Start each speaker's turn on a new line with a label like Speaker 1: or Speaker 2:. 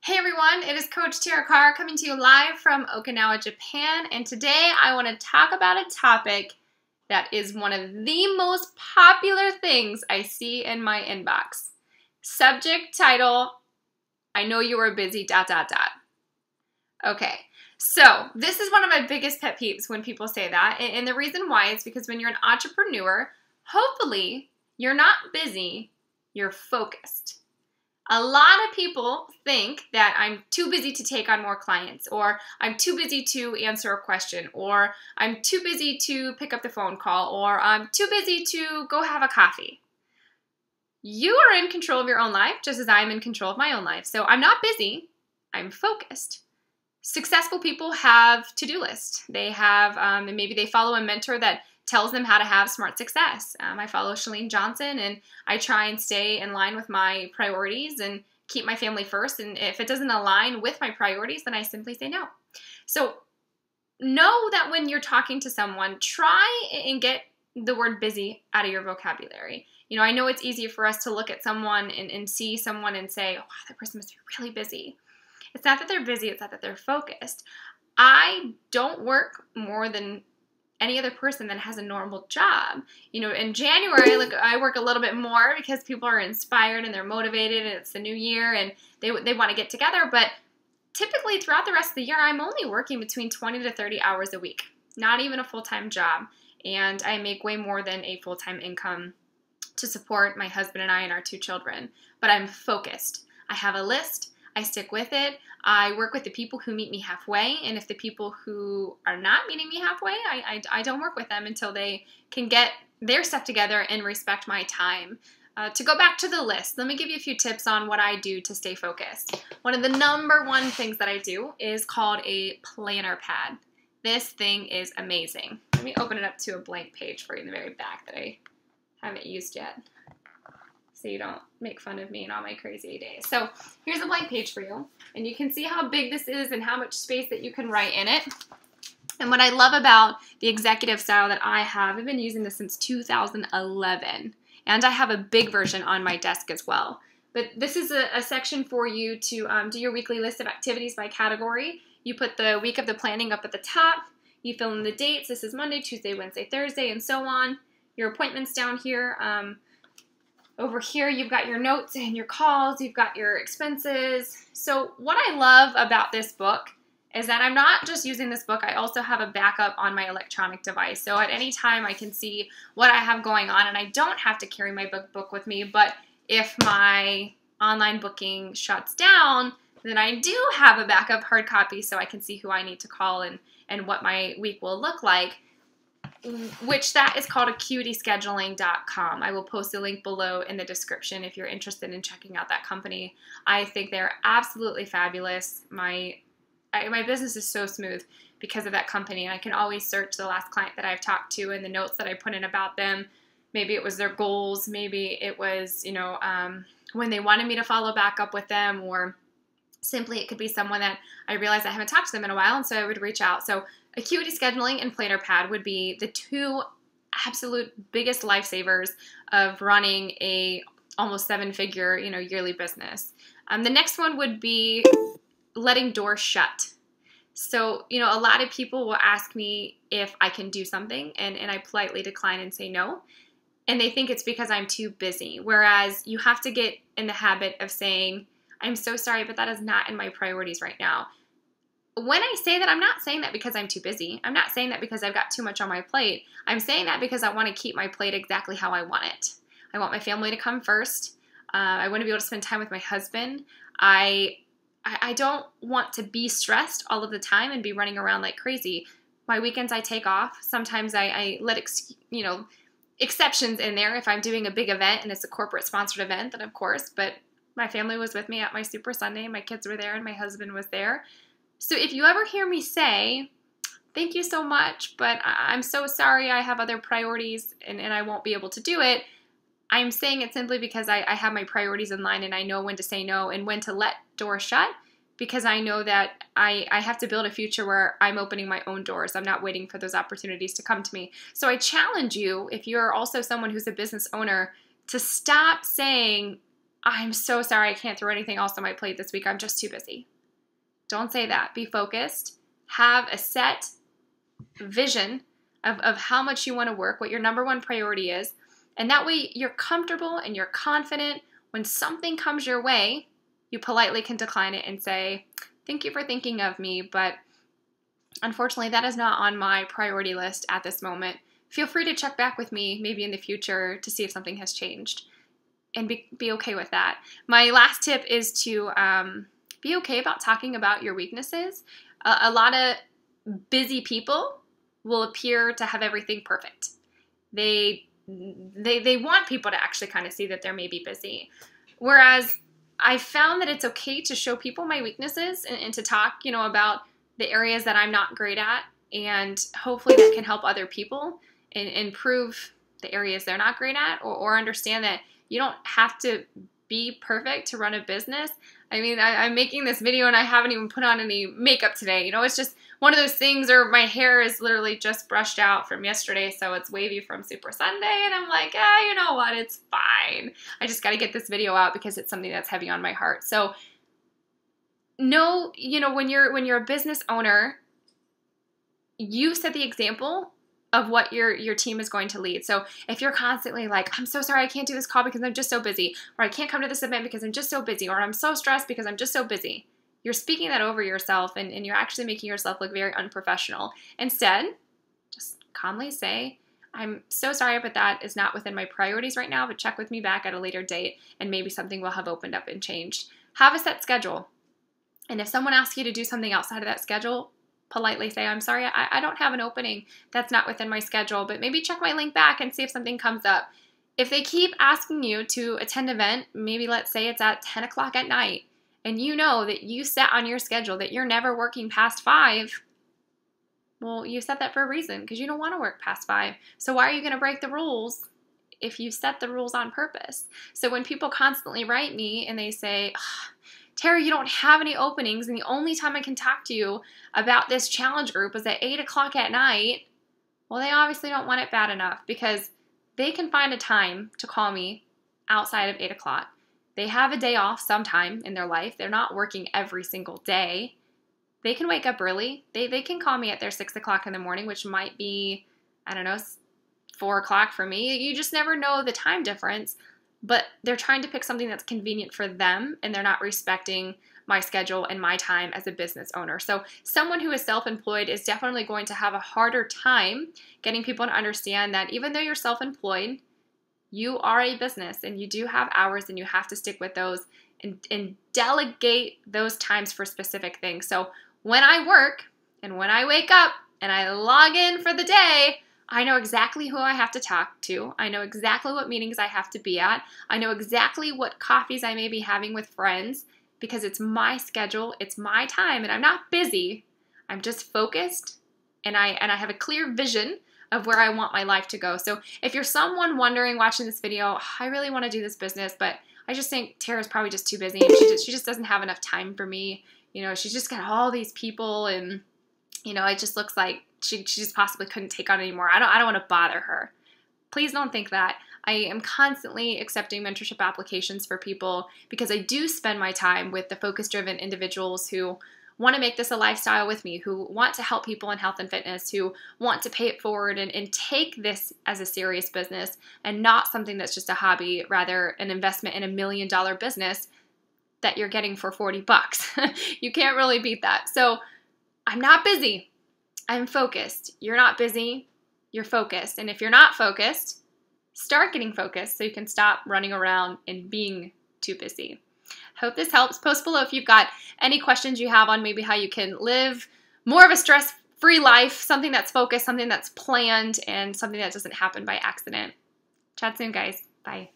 Speaker 1: Hey everyone, it is Coach Tara Carr coming to you live from Okinawa, Japan, and today I want to talk about a topic that is one of the most popular things I see in my inbox. Subject title, I know you are busy, ... Okay, so this is one of my biggest pet peeves when people say that, and the reason why is because when you're an entrepreneur, hopefully you're not busy, you're focused. A lot of people think that I'm too busy to take on more clients, or I'm too busy to answer a question, or I'm too busy to pick up the phone call, or I'm too busy to go have a coffee. You are in control of your own life, just as I'm in control of my own life. So I'm not busy, I'm focused. Successful people have to-do lists. They have, and maybe they follow a mentor that tells them how to have smart success. I follow Chalene Johnson, and I try and stay in line with my priorities and keep my family first. And if it doesn't align with my priorities, then I simply say no. So know that when you're talking to someone, try and get the word busy out of your vocabulary. You know, I know it's easy for us to look at someone and see someone and say, oh, wow, that person must be really busy. It's not that they're busy, it's not that they're focused. I don't work more than any other person that has a normal job. You know, in January, I work a little bit more because people are inspired and they're motivated and it's the new year and they want to get together. But typically throughout the rest of the year, I'm only working between 20 to 30 hours a week, not even a full-time job. And I make way more than a full-time income to support my husband and I and our 2 children. But I'm focused. I have a list. I stick with it. I work with the people who meet me halfway, and if the people who are not meeting me halfway, I don't work with them until they can get their stuff together and respect my time. To go back to the list, let me give you a few tips on what I do to stay focused. One of the number one things that I do is called a planner pad. This thing is amazing. Let me open it up to a blank page for you in the very back that I haven't used yet, so you don't make fun of me and all my crazy days. So here's a blank page for you, and you can see how big this is and how much space that you can write in it. And what I love about the executive style that I have, I've been using this since 2011, and I have a big version on my desk as well. But this is a section for you to do your weekly list of activities by category. You put the week of the planning up at the top. You fill in the dates. This is Monday, Tuesday, Wednesday, Thursday, and so on. Your appointments down here. Over here, you've got your notes and your calls, you've got your expenses. So what I love about this book is that I'm not just using this book, I also have a backup on my electronic device. So at any time, I can see what I have going on, and I don't have to carry my book with me, but if my online booking shuts down, then I do have a backup hard copy so I can see who I need to call and what my week will look like. Which that is called acuityscheduling.com. I will post a link below in the description if you're interested in checking out that company. I think they're absolutely fabulous. My business is so smooth because of that company. I can always search the last client that I've talked to and the notes that I put in about them. Maybe it was their goals. Maybe it was, you know, when they wanted me to follow back up with them, or simply it could be someone that I realized I haven't talked to them in a while, and so I would reach out. So Acuity Scheduling and Planner Pad would be the 2 absolute biggest lifesavers of running a almost 7-figure, yearly business. The next one would be letting doors shut. So, a lot of people will ask me if I can do something, and I politely decline and say no. And they think it's because I'm too busy. Whereas you have to get in the habit of saying, I'm so sorry, but that is not in my priorities right now. When I say that, I'm not saying that because I'm too busy. I'm not saying that because I've got too much on my plate. I'm saying that because I want to keep my plate exactly how I want it. I want my family to come first. I want to be able to spend time with my husband. I don't want to be stressed all of the time and be running around like crazy. My weekends I take off. Sometimes I let exceptions in there. If I'm doing a big event and it's a corporate sponsored event, then of course, but my family was with me at my Super Sunday. My kids were there and my husband was there. So if you ever hear me say, thank you so much, but I'm so sorry, I have other priorities and I won't be able to do it, I'm saying it simply because I have my priorities in line and I know when to say no and when to let doors shut, because I know that I have to build a future where I'm opening my own doors. I'm not waiting for those opportunities to come to me. So I challenge you, if you're also someone who's a business owner, to stop saying I'm so sorry, I can't throw anything else on my plate this week. I'm just too busy. Don't say that. Be focused. Have a set vision of how much you want to work, what your number one priority is. And that way you're comfortable and you're confident. When something comes your way, you politely can decline it and say, thank you for thinking of me, but unfortunately that is not on my priority list at this moment. Feel free to check back with me maybe in the future to see if something has changed, and be okay with that. My last tip is to be okay about talking about your weaknesses. A lot of busy people will appear to have everything perfect. They want people to actually kind of see that they're maybe busy. Whereas I found that it's okay to show people my weaknesses and to talk, about the areas that I'm not great at, and hopefully that can help other people and improve the areas they're not great at, or understand that you don't have to be perfect to run a business. I mean, I'm making this video and I haven't even put on any makeup today. It's just one of those things, or my hair is literally just brushed out from yesterday, so it's wavy from Super Sunday, and I'm like, you know what, it's fine. I just got to get this video out because it's something that's heavy on my heart. So no, when you're a business owner, you set the example of what your team is going to lead. So if you're constantly like, I'm so sorry, I can't do this call because I'm just so busy, or I can't come to this event because I'm just so busy, or I'm so stressed because I'm just so busy, you're speaking that over yourself, and you're actually making yourself look very unprofessional. Instead, just calmly say, I'm so sorry, but that is not within my priorities right now, but check with me back at a later date, and maybe something will have opened up and changed. Have a set schedule. And if someone asks you to do something outside of that schedule, politely say, I'm sorry, I don't have an opening. That's not within my schedule, but maybe check my link back and see if something comes up. If they keep asking you to attend an event, maybe let's say it's at 10 o'clock at night, and you know that you set on your schedule that you're never working past 5, well, you set that for a reason, because you don't want to work past 5. So why are you going to break the rules if you set the rules on purpose? So when people constantly write me and they say, Tara, you don't have any openings, and the only time I can talk to you about this challenge group is at 8 o'clock at night, well, they obviously don't want it bad enough, because they can find a time to call me outside of 8 o'clock. They have a day off sometime in their life. They're not working every single day. They can wake up early. They can call me at their 6 o'clock in the morning, which might be, 4 o'clock for me. You just never know the time difference. But they're trying to pick something that's convenient for them, and they're not respecting my schedule and my time as a business owner. So someone who is self-employed is definitely going to have a harder time getting people to understand that even though you're self-employed, you are a business, and you do have hours, and you have to stick with those and delegate those times for specific things. So when I work and when I wake up and I log in for the day, I know exactly who I have to talk to. I know exactly what meetings I have to be at. I know exactly what coffees I may be having with friends, because it's my schedule, it's my time, and I'm not busy. I'm just focused, and I have a clear vision of where I want my life to go. So if you're someone wondering watching this video, I really want to do this business, but I just think Tara's probably just too busy, and she just doesn't have enough time for me. She's just got all these people, and it just looks like she just possibly couldn't take on anymore. I don't want to bother her. Please don't think that. I am constantly accepting mentorship applications for people, because I do spend my time with the focus-driven individuals who want to make this a lifestyle with me, who want to help people in health and fitness, who want to pay it forward and take this as a serious business and not something that's just a hobby, rather an investment in $1 million business that you're getting for $40. You can't really beat that. So I'm not busy. I'm focused. You're not busy. You're focused. And if you're not focused, start getting focused so you can stop running around and being too busy. Hope this helps. Post below if you've got any questions you have on maybe how you can live more of a stress-free life, something that's focused, something that's planned, and something that doesn't happen by accident. Chat soon, guys. Bye.